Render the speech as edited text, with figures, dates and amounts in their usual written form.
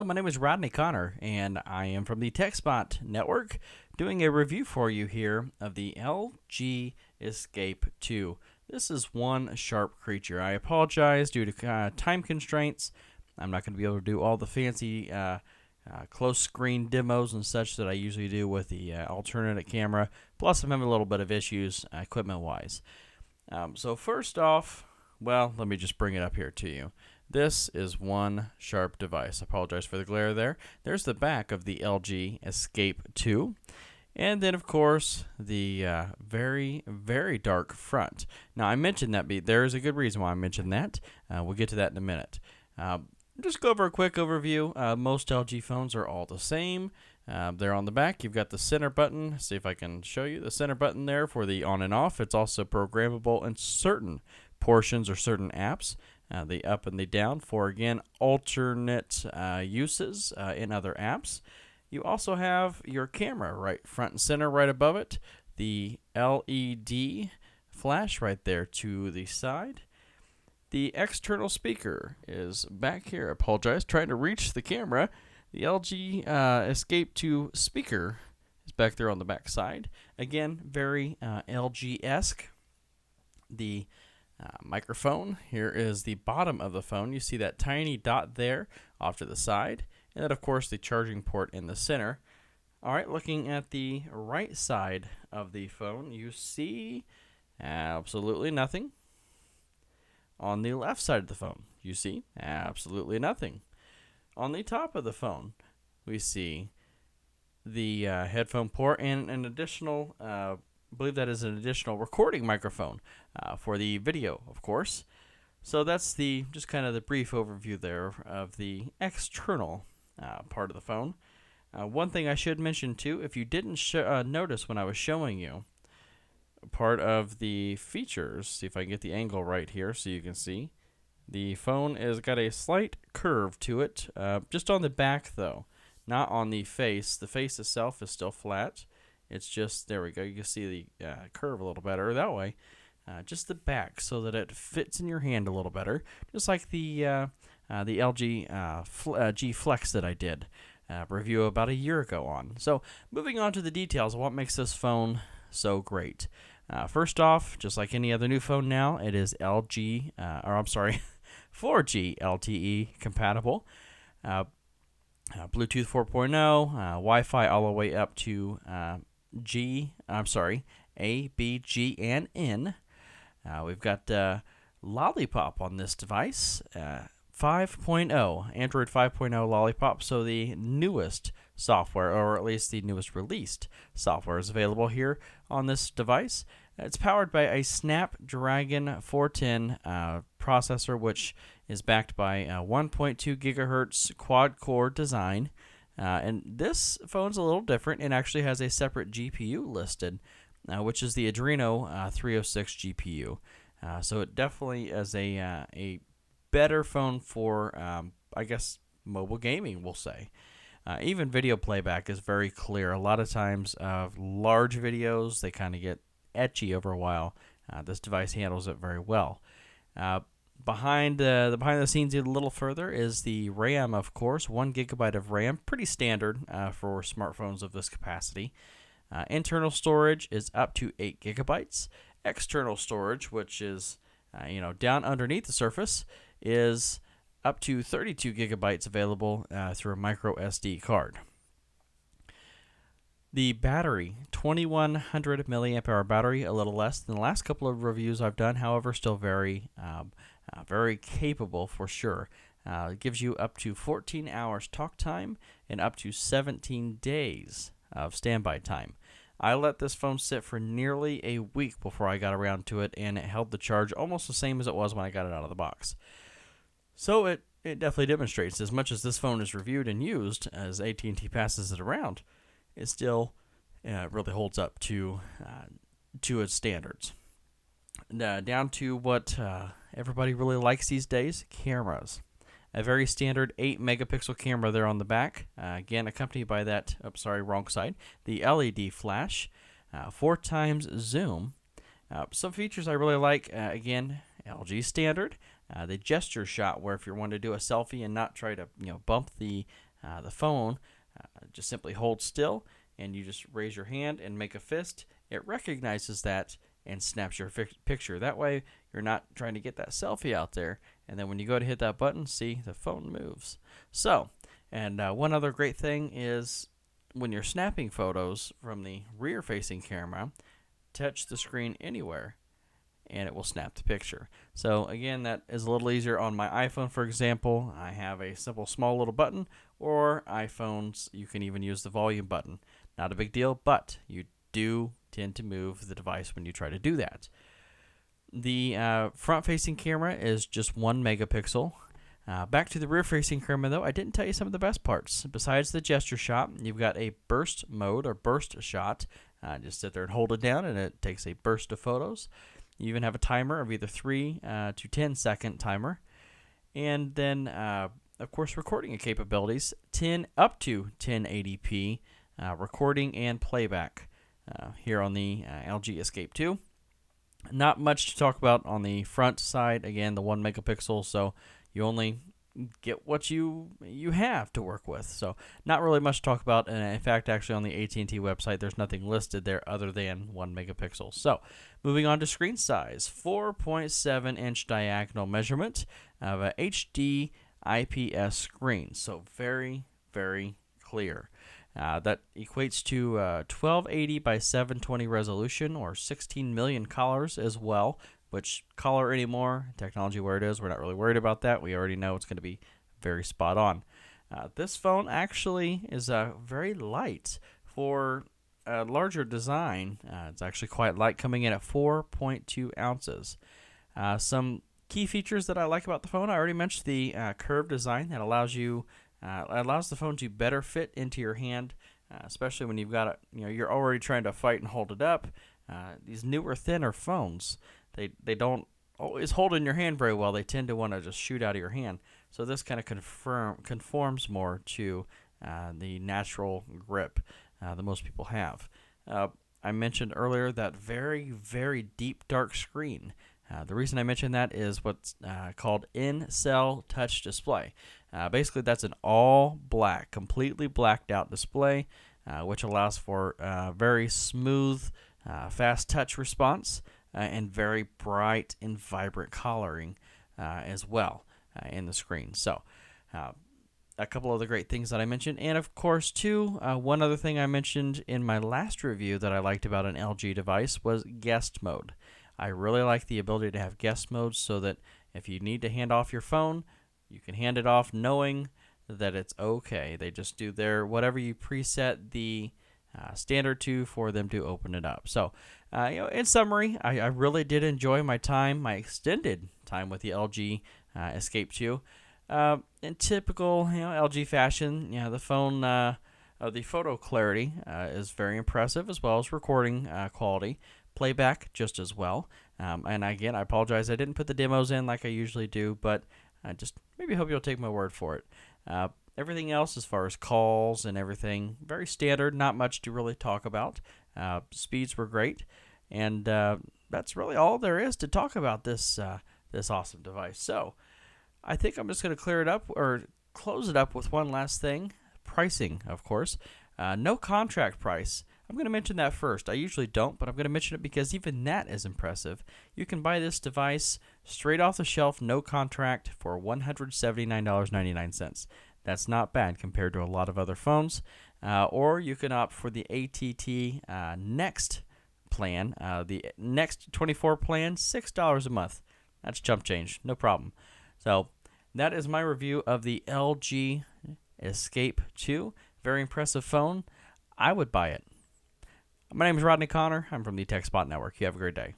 My name is Rodney Connor, and I am from the TechSpot Network, doing a review for you here of the LG Escape2. This is one sharp creature. I apologize due to time constraints. I'm not going to be able to do all the fancy close screen demos and such that I usually do with the alternate camera. Plus, I'm having a little bit of issues equipment-wise. So first off, well, let me just bring it up here to you. This is one sharp device. I apologize for the glare there. There's the back of the LG Escape2. And then, of course, the very, very dark front. Now, I mentioned that. There is a good reason why I mentioned that. We'll get to that in a minute. Just go over a quick overview. Most LG phones are all the same. There on the back, you've got the center button. See if I can show you the center button there for the on and off. It's also programmable in certain portions or certain apps. The up and the down for, again, alternate uses in other apps. You also have your camera right front and center right above it. The LED flash right there to the side. The external speaker is back here. I apologize, trying to reach the camera. The LG Escape2 speaker is back there on the back side. Again, very LG-esque. The microphone here is the bottom of the phone. You see that tiny dot there off to the side. And then, of course, the charging port in the center. All right, looking at the right side of the phone, you see absolutely nothing. On the left side of the phone, you see absolutely nothing. On the top of the phone, we see the headphone port and an additional, I believe that is an additional recording microphone for the video, of course. So that's just kind of the brief overview there of the external part of the phone. One thing I should mention too, if you didn't notice when I was showing you, part of the features, see if I can get the angle right here so you can see. The phone has got a slight curve to it, just on the back though, not on the face. The face itself is still flat. It's just, there we go, you can see the curve a little better that way. Just the back so that it fits in your hand a little better, just like the LG G Flex that I did review about a year ago on. So moving on to the details of what makes this phone so great. First off, just like any other new phone now, it is 4G LTE compatible. Bluetooth 4.0, Wi-Fi all the way up to A, B, G, and N. We've got Lollipop on this device, 5.0, Android 5.0 Lollipop, so the newest software, or at least the newest released software, is available here on this device. It's powered by a Snapdragon 410 processor, which is backed by a 1.2 gigahertz quad-core design. And this phone's a little different. It actually has a separate GPU listed, which is the Adreno 306 GPU. So it definitely is a better phone for, I guess, mobile gaming, we'll say. Even video playback is very clear. A lot of times, large videos, they kind of get etchy over a while. This device handles it very well. Behind the scenes a little further is the RAM, of course, 1 gigabyte of RAM, pretty standard for smartphones of this capacity. Internal storage is up to 8 gigabytes. External storage, which is down underneath the surface, is up to 32 gigabytes available through a MicroSD card. The battery, 2100 milliamp hour battery, a little less than the last couple of reviews I've done, however, still very capable for sure. It gives you up to 14 hours talk time and up to 17 days of standby time. I let this phone sit for nearly a week before I got around to it, and it held the charge almost the same as it was when I got it out of the box. So it definitely demonstrates, as much as this phone is reviewed and used, as AT&T passes it around, it still really holds up to its standards. Down to what everybody really likes these days, cameras. A very standard 8-megapixel camera there on the back. Again, accompanied by that, wrong side, the LED flash. 4 times zoom. Some features I really like, again, LG standard. The gesture shot, where if you want to do a selfie and not try to bump the the phone just simply holds still, and you just raise your hand and make a fist. It recognizes that and snaps your picture. That way, you're not trying to get that selfie out there, and then when you go to hit that button, see, the phone moves. So, and one other great thing is when you're snapping photos from the rear-facing camera, touch the screen anywhere, and it will snap the picture. So again, that is a little easier on my iPhone, for example. I have a simple small little button, or iPhones, you can even use the volume button. Not a big deal, but you do tend to move the device when you try to do that. The front-facing camera is just 1 megapixel. Back to the rear-facing camera, though, I didn't tell you some of the best parts. Besides the gesture shot, you've got a burst mode or burst shot. Just sit there and hold it down, and it takes a burst of photos. You even have a timer of either 3 to 10 second timer. And then, of course, recording capabilities, up to 1080p recording and playback here on the LG Escape2. Not much to talk about on the front side. Again, the 1 megapixel, so you only get what you have to work with. So not really much to talk about. And in fact, actually on the AT&T website, there's nothing listed there other than 1 megapixel. So moving on to screen size, 4.7 inch diagonal measurement of a HD IPS screen. So very, very clear. That equates to 1280 by 720 resolution, or 16 million colors as well. Which color anymore, technology where it is, we're not really worried about that. We already know it's going to be very spot on. This phone actually is very light for a larger design. It's actually quite light, coming in at 4.2 ounces. Some key features that I like about the phone, I already mentioned the curved design that allows the phone to better fit into your hand, especially when you've got it. You're already trying to fight and hold it up. These newer, thinner phones, they don't always hold in your hand very well. They tend to want to just shoot out of your hand. So this kind of conforms more to the natural grip that most people have. I mentioned earlier that very, very deep dark screen. The reason I mentioned that is what's called in-cell touch display. Basically, that's an all black, completely blacked out display, which allows for very smooth, fast touch response. And very bright and vibrant coloring as well in the screen. So a couple of the great things that I mentioned. And of course, too, one other thing I mentioned in my last review that I liked about an LG device was guest mode. I really like the ability to have guest mode so that if you need to hand off your phone, you can hand it off knowing that it's okay. They just do their whatever you preset the standard to for them to open it up. So, in summary, I really did enjoy my extended time with the LG Escape2. In typical LG fashion, the phone, the photo clarity is very impressive, as well as recording quality. Playback just as well. And again, I apologize I didn't put the demos in like I usually do, but I just maybe hope you'll take my word for it. Everything else, as far as calls and everything, very standard, not much to really talk about. Speeds were great, and that's really all there is to talk about this awesome device. So I think I'm just going to clear it up or close it up with one last thing. Pricing, of course. No contract price. I'm going to mention that first. I usually don't, but I'm going to mention it because even that is impressive. You can buy this device straight off the shelf, no contract, for $179.99. That's not bad compared to a lot of other phones. Or you can opt for the AT&T Next plan, the Next 24 plan, $6 a month. That's chump change, no problem. So that is my review of the LG Escape2. Very impressive phone. I would buy it. My name is Rodney Connor. I'm from the TechSpot Network. You have a great day.